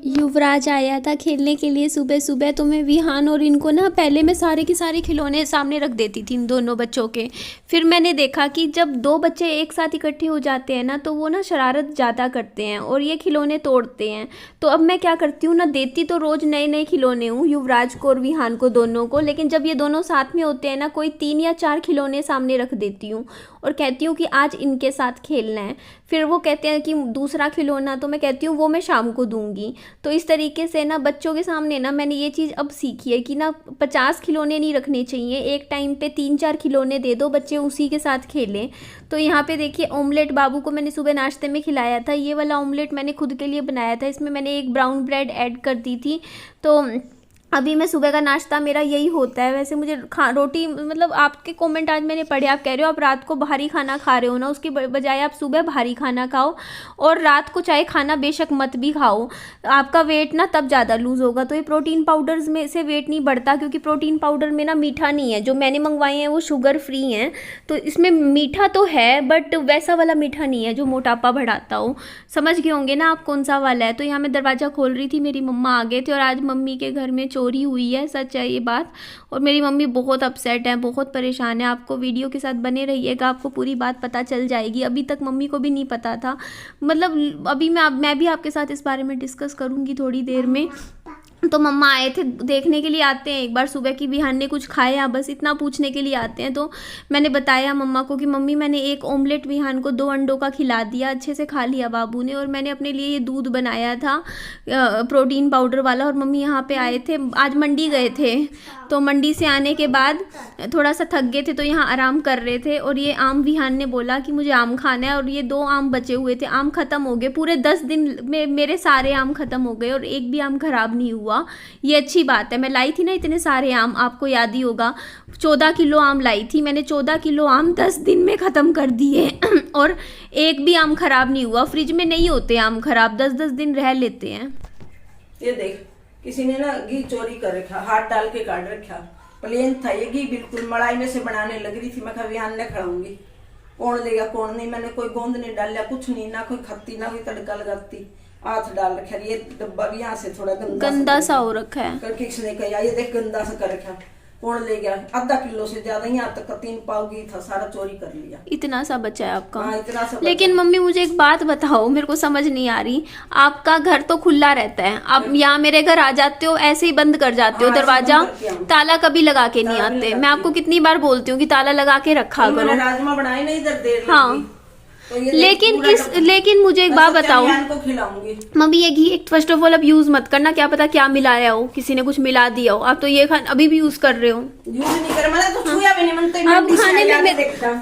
युवराज आया था खेलने के लिए सुबह सुबह, तो मैं विहान और इनको ना पहले मैं सारे के सारे खिलौने सामने रख देती थी इन दोनों बच्चों के। फिर मैंने देखा कि जब दो बच्चे एक साथ इकट्ठे हो जाते हैं ना तो वो ना शरारत ज़्यादा करते हैं और ये खिलौने तोड़ते हैं। तो अब मैं क्या करती हूँ ना, देती तो रोज़ नए नए खिलौने हूँ युवराज को और विहान को दोनों को, लेकिन जब ये दोनों साथ में होते हैं ना कोई 3 या 4 खिलौने सामने रख देती हूँ और कहती हूँ कि आज इनके साथ खेलना है। फिर वो कहते हैं कि दूसरा खिलौना, तो मैं कहती हूँ वो मैं शाम को दूंगी। तो इस तरीके से ना बच्चों के सामने ना मैंने ये चीज़ अब सीखी है कि ना 50 खिलौने नहीं रखने चाहिए, एक टाइम पे 3-4 खिलौने दे दो, बच्चे उसी के साथ खेलें। तो यहाँ पे देखिए ऑमलेट बाबू को मैंने सुबह नाश्ते में खिलाया था। ये वाला ऑमलेट मैंने खुद के लिए बनाया था, इसमें मैंने एक ब्राउन ब्रेड ऐड कर दी थी। तो अभी मैं सुबह का नाश्ता मेरा यही होता है। वैसे मुझे रोटी मतलब आपके कमेंट आज मैंने पढ़े, आप कह रहे हो आप रात को भारी खाना खा रहे हो ना, उसके बजाय आप सुबह भारी खाना खाओ और रात को चाहे खाना बेशक मत भी खाओ, आपका वेट ना तब ज़्यादा लूज़ होगा। तो ये प्रोटीन पाउडर्स में से वेट नहीं बढ़ता, क्योंकि प्रोटीन पाउडर में ना मीठा नहीं है। जो मैंने मंगवाए हैं वो शुगर फ्री हैं, तो इसमें मीठा तो है बट वैसा वाला मीठा नहीं है जो मोटापा बढ़ाता हो। समझ गए होंगे ना आप कौन सा वाला है। तो यहाँ मैं दरवाज़ा खोल रही थी, मेरी मम्मा आ गए थे और आज मम्मी के घर में चोरी हुई है, सच है ये बात। और मेरी मम्मी बहुत अपसेट है, बहुत परेशान है। आपको वीडियो के साथ बने रहिएगा, आपको पूरी बात पता चल जाएगी। अभी तक मम्मी को भी नहीं पता था, मतलब अभी मैं भी आपके साथ इस बारे में डिस्कस करूँगी थोड़ी देर में। तो मम्मा आए थे, देखने के लिए आते हैं एक बार सुबह की विहान ने कुछ खाया, बस इतना पूछने के लिए आते हैं। तो मैंने बताया मम्मा को कि मम्मी मैंने एक ऑमलेट विहान को 2 अंडों का खिला दिया, अच्छे से खा लिया बाबू ने, और मैंने अपने लिए ये दूध बनाया था प्रोटीन पाउडर वाला। और मम्मी यहाँ पे आए थे, आज मंडी गए थे, तो मंडी से आने के बाद थोड़ा सा थक गए थे तो यहाँ आराम कर रहे थे। और ये आम विहान ने बोला कि मुझे आम खाना है, और ये 2 आम बचे हुए थे, आम ख़त्म हो गए। पूरे 10 दिन में मेरे सारे आम ख़त्म हो गए और एक भी आम ख़राब नहीं हुआ। ये अच्छी बात है। मैं लाई थी ना इतने सारे आम, आपको याद ही होगा 14 किलो आम लाई थी मैंने, 14 किलो आम 10 दिन में ख़त्म कर दिए और एक भी आम ख़राब नहीं हुआ। फ्रिज में नहीं होते आम ख़राब, 10-10 दिन रह लेते हैं। ये देख, किसी ने ना घी चोरी कर रखा, हाथ डाल के काट रखा। प्लेन था ये घी, बिल्कुल मड़ाई में से बनाने लग रही थी। मैं कहा विहान ने खड़ाऊंगी, कौन लेगा कौन नहीं। मैंने कोई गोंद नहीं डाला, कुछ नहीं, ना कोई खत्ती ना कोई तड़का लगाती, हाथ डाल रखा। ये डब्बा भी यहाँ से थोड़ा गंदा सा हो रखा है करके किसने कहा, ये देख गंदा सा कर रखा, कौन ले गया। आधा किलो से ज्यादा, यहाँ तक का 3 पाव घी था, सारा चोरी कर लिया। इतना सा बचा है आपका? हाँ, इतना सा। लेकिन मम्मी मुझे एक बात बताओ, मेरे को समझ नहीं आ रही। आपका घर तो खुला रहता है, आप यहाँ मेरे घर आ जाते हो ऐसे ही बंद कर जाते हो दरवाजा, ताला कभी लगा के नहीं आते। मैं आपको कितनी बार बोलती हूँ कि ताला लगा के रखा करो। राजमा बनाए नहीं इधर देर। हाँ, लेकिन मुझे एक बात बताओ मम्मी, ये घी फर्स्ट ऑफ ऑल अब यूज मत करना, क्या पता क्या मिलाया हो, किसी ने कुछ मिला दिया हो। आप तो ये अभी भी यूज कर रहे हो। यूज नहीं कर, मैंने तो छुआ भी नहीं। मन तो अब खाने में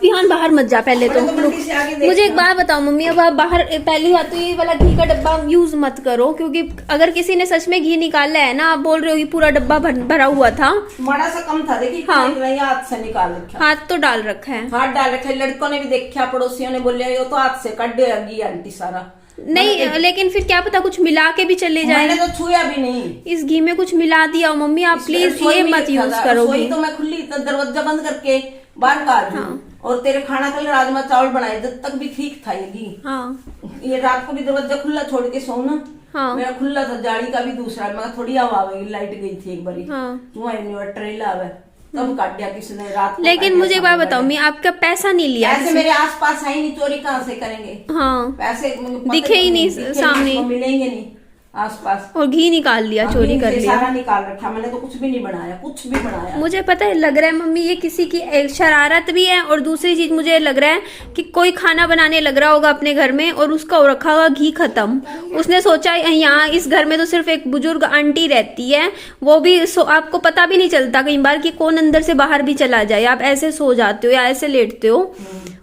विहान बाहर मत जा पहले तो। मुझे एक बात बताओ मम्मी, अब आप बाहर पहली बात तो ये वाला घी का डब्बा यूज मत करो, क्योंकि अगर किसी ने सच में घी निकाला है ना, आप बोल रहे हो कि पूरा डब्बा भरा हुआ था, बड़ा सा कम था, देखिए। हाँ, हाथ से निकाल रखा, हाथ तो डाल रखा है, हाथ डाल रखा है। लड़कों ने भी देखा, पड़ोसियों ने बोले ये तो हाथ से कट देगी आंटी सारा। नहीं, लेकिन फिर क्या पता कुछ मिला के भी चले जाए। मैंने तो छुआ भी नहीं। इस घी में कुछ मिला दिया हो मम्मी, आप प्लीज ये मत यूज करो। तो मैं खुली दरवाजा बंद करके बाहर का और तेरे खाना कल राजमा चावल बनाए, जब तक भी ठीक था ये घी। हाँ, ये रात को भी दरवाजा खुला छोड़ के सो ना। हाँ, मेरा खुला था, जाली का भी दूसरा। मैं थोड़ी हवा आवेगी, लाइट गई थी एक बारी। हाँ, तू इन्वर्टर आवे तब काट दिया किसने रात को। लेकिन मुझे एक बात बताओ मैं, आपका पैसा नहीं लिया? पैसे मेरे आसपास है ही नहीं, चोरी कहाँ से करेंगे। हाँ, पैसे दिखे ही नहीं सामने, मिलेंगे नहीं आसपास। और घी निकाल लिया, चोरी कर लिया, सारा निकाल रखा। मैंने तो कुछ भी नहीं बनाया, कुछ भी बनाया। मुझे पता है, लग रहा है मम्मी ये किसी की एक शरारत भी है, और दूसरी चीज मुझे लग रहा है कि कोई खाना बनाने लग रहा होगा अपने घर में और उसका रखा हुआ घी खत्म। उसने सोचा यहाँ इस घर में तो सिर्फ एक बुजुर्ग आंटी रहती है, वो भी आपको पता भी नहीं चलता कई बार कि कौन अंदर से बाहर भी चला जाए। आप ऐसे सो जाते हो या ऐसे लेटते हो,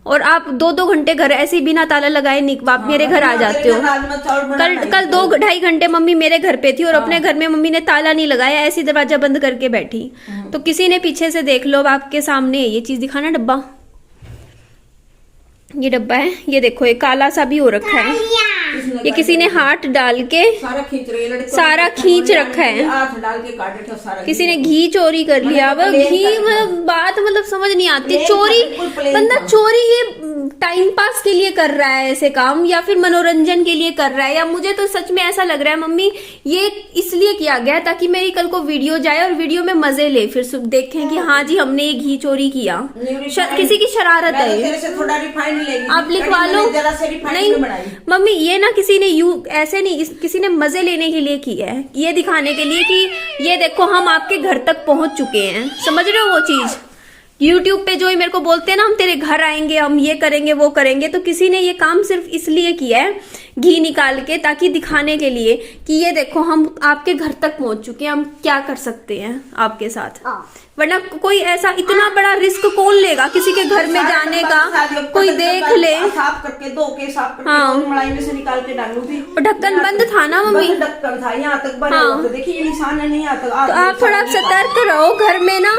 और आप 2-2 घंटे घर ऐसे बिना ताला लगाए आप मेरे घर आ जाते हो। कल 2-2.5 घंटे मम्मी मेरे घर पे थी और अपने घर में मम्मी ने ताला नहीं लगाया, ऐसी दरवाजा बंद करके बैठी। तो किसी ने पीछे से देख लो, आपके सामने ये चीज दिखाना, डब्बा, ये डब्बा है, ये देखो ये काला सा भी हो रखा है। ये किसी ने हाथ डाल के सारा खींच रही है लड़की, सारा खींच रखा है, हाथ डाल के काट रखा सारा। किसी ने घी चोरी कर लिया। वो घी मतलब बात मतलब समझ नहीं आती। चोरी बंदा चोरी ये टाइम पास के लिए कर रहा है ऐसे काम, या फिर मनोरंजन के लिए कर रहा है, या मुझे तो सच में ऐसा लग रहा है मम्मी ये इसलिए किया गया ताकि मेरी कल को वीडियो जाए और वीडियो में मजे ले, फिर देखें कि हाँ जी हमने ये घी चोरी किया। किसी की शरारत है ये। तेरे से थोड़ा रिफाइंड लेगी, आप लिखवा लो। नहीं मम्मी ये ना किसी ने ऐसे नहीं, किसी ने मजे लेने के लिए किया है, ये दिखाने के लिए कि ये देखो हम आपके घर तक पहुंच चुके हैं। समझ रहे हो वो चीज? YouTube पे जो ही मेरे को बोलते हैं ना हम तेरे घर आएंगे, हम ये करेंगे वो करेंगे, तो किसी ने ये काम सिर्फ इसलिए किया है घी निकाल के, ताकि दिखाने के लिए कि ये देखो हम आपके घर तक पहुंच चुके हैं, हम क्या कर सकते हैं आपके साथ। वरना कोई ऐसा इतना बड़ा रिस्क कौन लेगा किसी के घर में जाने का, कोई देख ले। साफ करके दो के साफ करके मलाई में से निकाल के डालू थी, ढक्कन बंद था ना मम्मी, ढक्कन था यहाँ तक बना हुआ था। देखिए ये निशान है, नहीं आता। तो आप थोड़ा सतर्क रहो। घर में ना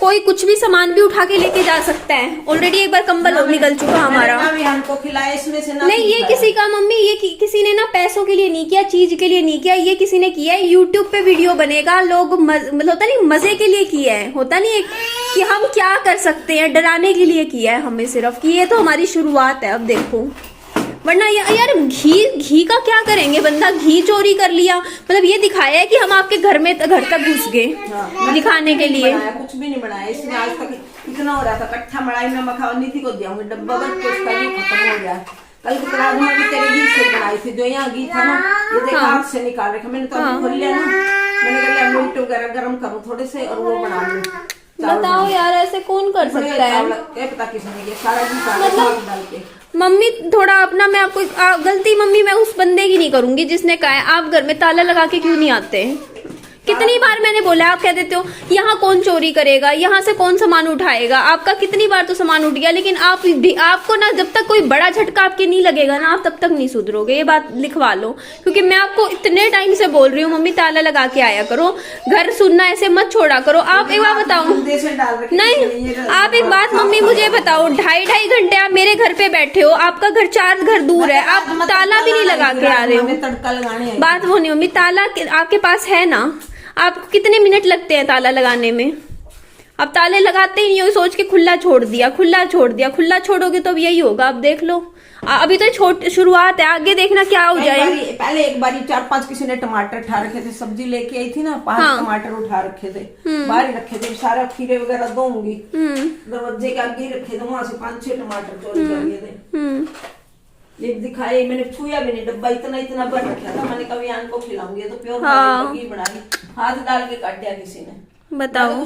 कोई कुछ भी सामान भी उठा के लेके जा सकता है। ऑलरेडी एक बार कंबल निकल चुका हमारा। हमको खिलाया इसमें से ना, नहीं ये किसी का मम्मी, ये किसी ने ना पैसों के लिए नहीं किया, चीज के लिए नहीं किया, ये किसी ने किया है YouTube पे वीडियो बनेगा, लोग मतलब होता नहीं मजे के लिए किया है, होता नहीं एक कि हम क्या कर सकते हैं, डराने के लिए किया है हमें सिर्फ, कि ये तो हमारी शुरुआत है अब देखो। वरना यार घी का क्या करेंगे, बंदा घी चोरी कर लिया, मतलब ये दिखाया है कि हम आपके घर तक घुस गए दिखाने के लिए। कुछ भी नहीं बनाया इसमें आज तक। इतना हो रहा था कट्ठा मलाई में मखा नीति को दिया डब्बा बस उसका भी खत्म हो गया। कल की रात में भी तेरे घी से बनाई थी, जो यहाँ घी था ना ये देखा हाथ से निकाल रखा मैंने, तो खोल लिया ना, मैंने कहा मिर्च वगैरह गर्म करूँ थोड़े से और वो बना लूँ। बताओ यार ऐसे कौन कर सकता है? पता किसने सारा घी डाल के। मम्मी थोड़ा अपना, मैं आपको गलती मम्मी मैं उस बंदे की नहीं करूंगी जिसने कहा है आप घर में ताला लगा के क्यों नहीं आते। कितनी बार मैंने बोला, आप कह देते हो यहाँ कौन चोरी करेगा, यहाँ से कौन सामान उठाएगा, आपका कितनी बार तो सामान उठ गया, लेकिन आपको ना जब तक कोई बड़ा झटका आपके नहीं लगेगा ना आप तब तक नहीं सुधरोगे। ये बात लिखवा लो, क्योंकि मैं आपको इतने टाइम से बोल रही हूँ मम्मी ताला लगा के आया करो, घर सुनना ऐसे मत छोड़ा करो। आप एक बात बताओ, नहीं आप एक बात मम्मी मुझे बताओ, 2.5 घंटे आप मेरे घर पे बैठे हो, आपका घर 4 घर दूर है, आप ताला भी नहीं लगा के आ रहे हो। बात वो नहीं मम्मी, ताला आपके पास है ना, आपको कितने मिनट लगते हैं ताला लगाने में? अब ताले लगाते ही नहीं हो, सोच के खुला छोड़ दिया, खुला छोड़ दिया, खुला छोड़ोगे तो अब यही होगा। अब देख लो अभी तो शुरुआत है, आगे देखना क्या हो जाए। पहले एक बारी 4-5 किसी ने टमाटर उठा रखे थे, सब्जी लेके आई थी ना 5 टमाटर उठा रखे थे, बाहर रखे थे, सारा खीरे वगैरह दूंगी, दरवाजे के आगे रखे थे, वहां से 5-6 टमाटर चोरी कर लिए थे। ये दिखाए मैंने, छुआ भी नहीं, डब्बा इतना भर रखा था, मैंने कभी आन को खिलाऊंगी तो प्योर घी बनाई, हाथ डाल के काट दिया किसी ने। बताओ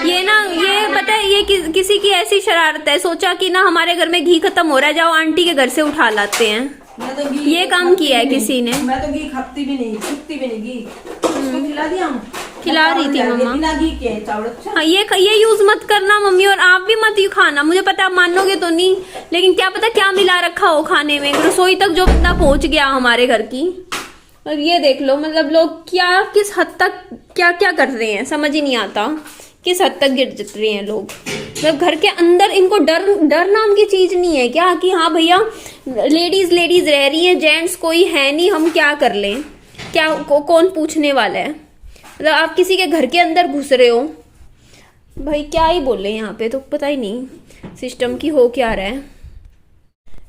ये ना, ये पता है ये किसी की ऐसी शरारत है, सोचा कि ना हमारे घर में घी खत्म हो रहा है, जाओ आंटी के घर से उठा लाते हैं। मैं तो ये काम किया है किसी ने। मैं तो घी खाती भी नहीं, छुपती भी नहीं, घी उसको खिला दिया, खिला रही थी मम्मा। बिना घी के चावल। अच्छा हाँ ये यूज मत करना मम्मी, और आप भी मत खाना, मुझे पता आप मानोगे तो नहीं, लेकिन क्या पता क्या मिला रखा हो खाने में, रसोई तक जो बंदा पहुंच गया हमारे घर की। और ये देख लो मतलब लोग क्या किस हद तक क्या क्या कर रहे हैं, समझ ही नहीं आता किस हद तक गिर जित रहे हैं लोग। मतलब घर के अंदर इनको डर नाम की चीज नहीं है क्या, कि हाँ भैया लेडीज रह रही है, जेंट्स कोई है नहीं, हम क्या कर लें, क्या कौन पूछने वाला है। मतलब आप किसी के घर के अंदर घुस रहे हो, भाई क्या ही बोले यहाँ पे, तो पता ही नहीं सिस्टम की हो क्या रहा है।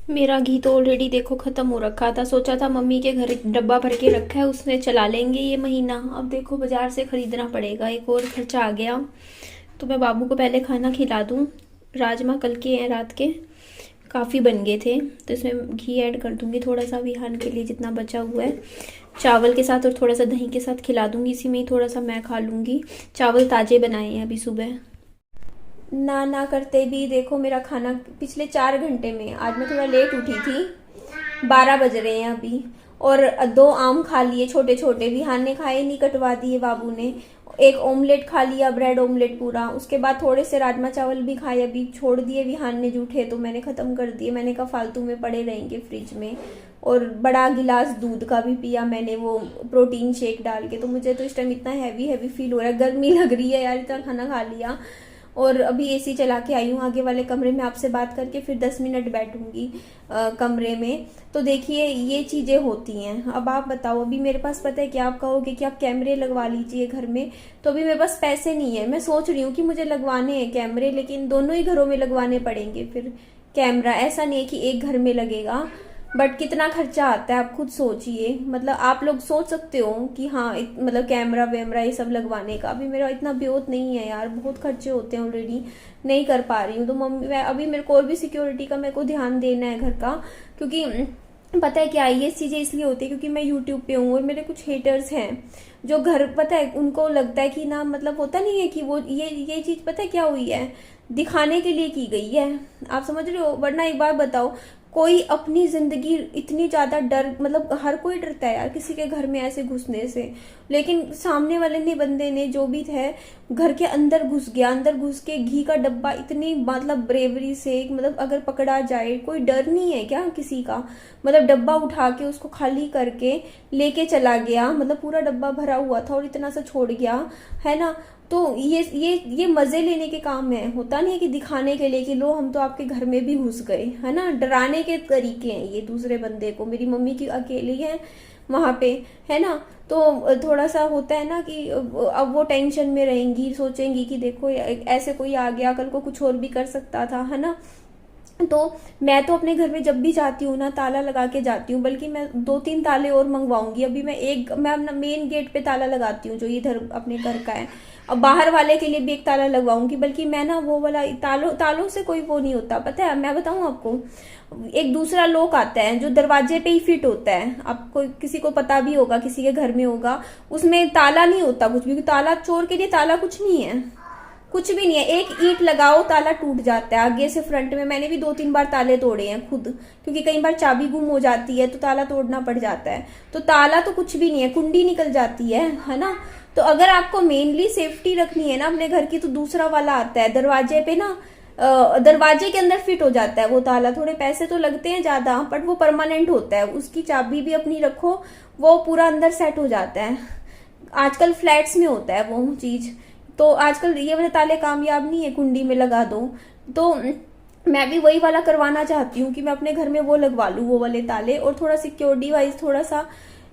मेरा घी तो ऑलरेडी देखो ख़त्म हो रखा था, सोचा था मम्मी के घर डब्बा भर के रखा है उसने चला लेंगे ये महीना, अब देखो बाज़ार से ख़रीदना पड़ेगा, एक और खर्चा आ गया। तो मैं बाबू को पहले खाना खिला दूँ, राजमा कल के हैं रात के, काफ़ी बन गए थे, तो इसमें घी ऐड कर दूँगी थोड़ा सा विहान के लिए जितना बचा हुआ है, चावल के साथ और थोड़ा सा दही के साथ खिला दूँगी, इसी में ही थोड़ा सा मैं खा लूँगी। चावल ताज़े बनाए हैं अभी सुबह, ना करते भी देखो मेरा खाना पिछले 4 घंटे में, आज मैं थोड़ा लेट उठी थी, 12 बज रहे हैं अभी, और 2 आम खा लिए छोटे छोटे, विहान ने खाए नहीं, कटवा दिए बाबू ने, एक ऑमलेट खा लिया, ब्रेड ऑमलेट पूरा, उसके बाद थोड़े से राजमा चावल भी खाए, अभी छोड़ दिए विहान ने जूठे तो मैंने ख़त्म कर दिए, मैंने कहा फालतू में पड़े रहेंगे फ्रिज में। और बड़ा गिलास दूध का भी पिया मैंने, वो प्रोटीन शेक डाल के, तो मुझे तो इस टाइम इतना हैवी फील हो रहा है, गर्मी लग रही है यार, इतना खाना खा लिया। और अभी एसी चला के आई हूँ आगे वाले कमरे में आपसे बात करके, फिर 10 मिनट बैठूंगी कमरे में। तो देखिए ये चीज़ें होती हैं। अब आप बताओ, अभी मेरे पास पता है कि आप कहोगे कि आप कैमरे लगवा लीजिए घर में, तो अभी मेरे पास पैसे नहीं है। मैं सोच रही हूँ कि मुझे लगवाने हैं कैमरे, लेकिन दोनों ही घरों में लगवाने पड़ेंगे फिर कैमरा। ऐसा नहीं है कि एक घर में लगेगा, बट कितना खर्चा आता है आप खुद सोचिए। मतलब आप लोग सोच सकते हो कि हाँ मतलब कैमरा वैमरा ये सब लगवाने का, अभी मेरा इतना ब्योत नहीं है यार, बहुत खर्चे होते हैं ऑलरेडी, नहीं कर पा रही हूँ। तो मम्मी मैं अभी मेरे को और भी सिक्योरिटी का मेरे को ध्यान देना है घर का, क्योंकि पता है क्या, ये चीज़ें इसलिए होती है क्योंकि मैं यूट्यूब पे हूँ और मेरे कुछ हेटर्स हैं जो घर, पता है उनको लगता है कि ना, मतलब होता नहीं है कि वो ये चीज़ पता है क्या हुई है, दिखाने के लिए की गई है। आप समझ रहे हो? वरना एक बार बताओ, कोई अपनी जिंदगी इतनी ज्यादा डर, मतलब हर कोई डरता है यार किसी के घर में ऐसे घुसने से, लेकिन सामने वाले ने, बंदे ने, जो भी थे, घर के अंदर घुस गया। अंदर घुस के घी का डब्बा इतनी मतलब ब्रेवरी से, मतलब अगर पकड़ा जाए, कोई डर नहीं है क्या किसी का? मतलब डब्बा उठा के उसको खाली करके लेके चला गया, मतलब पूरा डब्बा भरा हुआ था और इतना सा छोड़ गया, है ना। तो ये मजे लेने के काम है, होता नहीं है कि दिखाने के लिए कि लो हम तो आपके घर में भी घुस गए, है ना। डराने के तरीके हैं ये दूसरे बंदे को। मेरी मम्मी की अकेली है वहां पे, है ना। तो थोड़ा सा होता है ना कि अब वो टेंशन में रहेंगी, सोचेंगी कि देखो ऐसे कोई आ गया, कल को कुछ और भी कर सकता था, है ना। तो मैं तो अपने घर में जब भी जाती हूँ ना ताला लगा के जाती हूँ, बल्कि मैं 2-3 ताले और मंगवाऊंगी। अभी मैं अपना मेन गेट पे ताला लगाती हूँ जो इधर अपने घर का है, अब बाहर वाले के लिए भी एक ताला लगवाऊंगी। बल्कि मैं ना वो वाला तालों से कोई वो नहीं होता, पता है। मैं बताऊं आपको, एक दूसरा लॉक आता है जो दरवाजे पे ही फिट होता है, आपको किसी को पता भी होगा, किसी के घर में होगा, उसमें ताला नहीं होता कुछ भी। ताला, चोर के लिए ताला कुछ नहीं है, कुछ भी नहीं है। एक ईंट लगाओ ताला टूट जाता है आगे से फ्रंट में। मैंने भी 2-3 बार ताले तोड़े हैं खुद, क्योंकि कई बार चाबी गुम हो जाती है तो ताला तोड़ना पड़ जाता है। तो ताला तो कुछ भी नहीं है, कुंडी निकल जाती है ना। तो अगर आपको मेनली सेफ्टी रखनी है ना अपने घर की, तो दूसरा वाला आता है दरवाजे पे ना, दरवाजे के अंदर फिट हो जाता है वो ताला। थोड़े पैसे तो लगते हैं ज्यादा, बट वो परमानेंट होता है, उसकी चाबी भी अपनी रखो, वो पूरा अंदर सेट हो जाता है। आजकल फ्लैट्स में होता है वो चीज। तो आजकल ये वाले ताले कामयाब नहीं है, कुंडी में लगा दो। तो मैं भी वही वाला करवाना चाहती हूँ कि मैं अपने घर में वो लगवा लूँ, वो वाले ताले, और थोड़ा सिक्योरिटी वाइज थोड़ा सा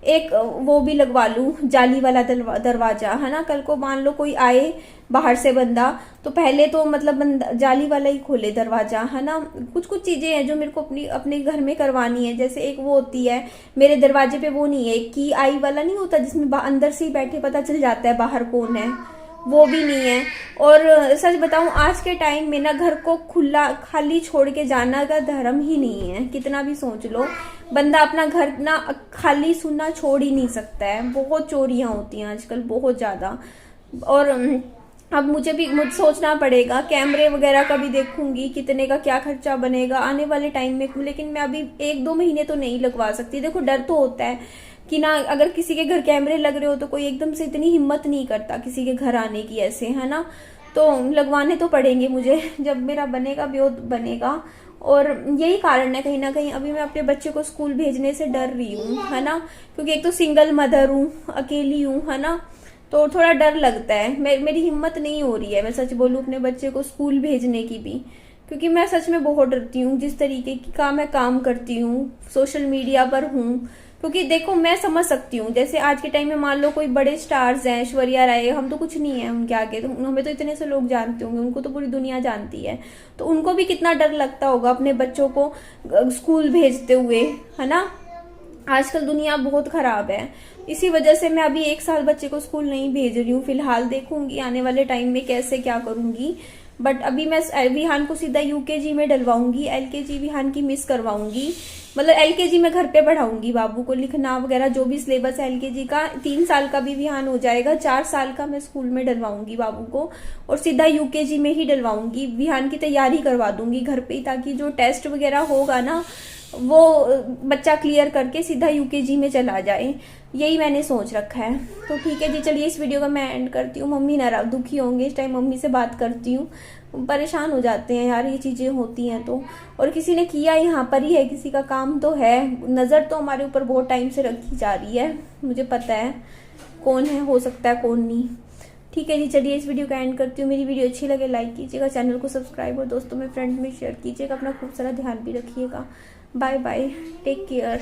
एक वो भी लगवा लूँ, जाली वाला दरवाजा, है ना। कल को मान लो कोई आए बाहर से बंदा, तो पहले तो मतलब जाली वाला ही खोले दरवाजा, है ना। कुछ कुछ चीजें हैं जो मेरे को अपने घर में करवानी है। जैसे एक वो होती है मेरे दरवाजे पे, वो नहीं है, की आई वाला नहीं होता जिसमें अंदर से ही बैठे पता चल जाता है बाहर कौन है, वो भी नहीं है। और सच बताऊं, आज के टाइम में ना घर को खुला खाली छोड़ के जाना का धर्म ही नहीं है। कितना भी सोच लो, बंदा अपना घर ना खाली सुनना छोड़ ही नहीं सकता है। बहुत चोरियां होती हैं आजकल, बहुत ज्यादा। और अब मुझे सोचना पड़ेगा, कैमरे वगैरह का भी देखूंगी कितने का क्या खर्चा बनेगा आने वाले टाइम में। लेकिन मैं अभी 1-2 महीने तो नहीं लगवा सकती। देखो डर तो होता है कि ना, अगर किसी के घर कैमरे लग रहे हो तो कोई एकदम से इतनी हिम्मत नहीं करता किसी के घर आने की ऐसे, है ना। तो लगवाने तो पड़ेंगे मुझे, जब मेरा बनेगा ब्योत बनेगा। और यही कारण है कहीं ना कहीं अभी मैं अपने बच्चे को स्कूल भेजने से डर रही हूँ, है ना। क्योंकि एक तो सिंगल मदर हूँ, अकेली हूँ, है ना। तो थोड़ा डर लगता है, मेरी हिम्मत नहीं हो रही है, मैं सच बोलूँ, अपने बच्चे को स्कूल भेजने की भी। क्योंकि मैं सच में बहुत डरती हूँ जिस तरीके का मैं काम करती हूँ, सोशल मीडिया पर हूँ। क्योंकि देखो मैं समझ सकती हूँ, जैसे आज के टाइम में मान लो कोई बड़े स्टार्स हैं, ऐश्वर्या राय, हम तो कुछ नहीं है उनके आगे, तो हमें तो इतने से लोग जानते होंगे, उनको तो पूरी दुनिया जानती है। तो उनको भी कितना डर लगता होगा अपने बच्चों को स्कूल भेजते हुए, है ना। आजकल दुनिया बहुत खराब है, इसी वजह से मैं अभी 1 साल बच्चे को स्कूल नहीं भेज रही हूँ फिलहाल। देखूंगी आने वाले टाइम में कैसे क्या करूंगी। बट अभी मैं विहान को सीधा यूकेजी में डलवाऊंगी, एलकेजी विहान की मिस करवाऊंगी। मतलब एलकेजी में घर पे पढ़ाऊंगी बाबू को, लिखना वगैरह जो भी सिलेबस है एलकेजी का। 3 साल का भी विहान हो जाएगा, 4 साल का मैं स्कूल में डलवाऊंगी बाबू को, और सीधा यूकेजी में ही डलवाऊंगी। विहान की तैयारी करवा दूंगी घर पे ही, ताकि जो टेस्ट वगैरह होगा ना वो बच्चा क्लियर करके सीधा यूकेजी में चला जाए। यही मैंने सोच रखा है। तो ठीक है जी, चलिए इस वीडियो का मैं एंड करती हूँ। मम्मी नाराज दुखी होंगे, इस टाइम मम्मी से बात करती हूँ, परेशान हो जाते हैं यार ये चीजें होती हैं तो। और किसी ने किया यहाँ पर ही है, किसी का काम तो है, नजर तो हमारे ऊपर बहुत टाइम से रखी जा रही है, मुझे पता है कौन है, हो सकता है कौन नहीं। ठीक है जी, चलिए इस वीडियो का एंड करती हूँ। मेरी वीडियो अच्छी लगे लाइक कीजिएगा, चैनल को सब्सक्राइब और दोस्तों में फ्रेंड में शेयर कीजिएगा। अपना खूब सारा ध्यान भी रखिएगा। Bye bye, take care.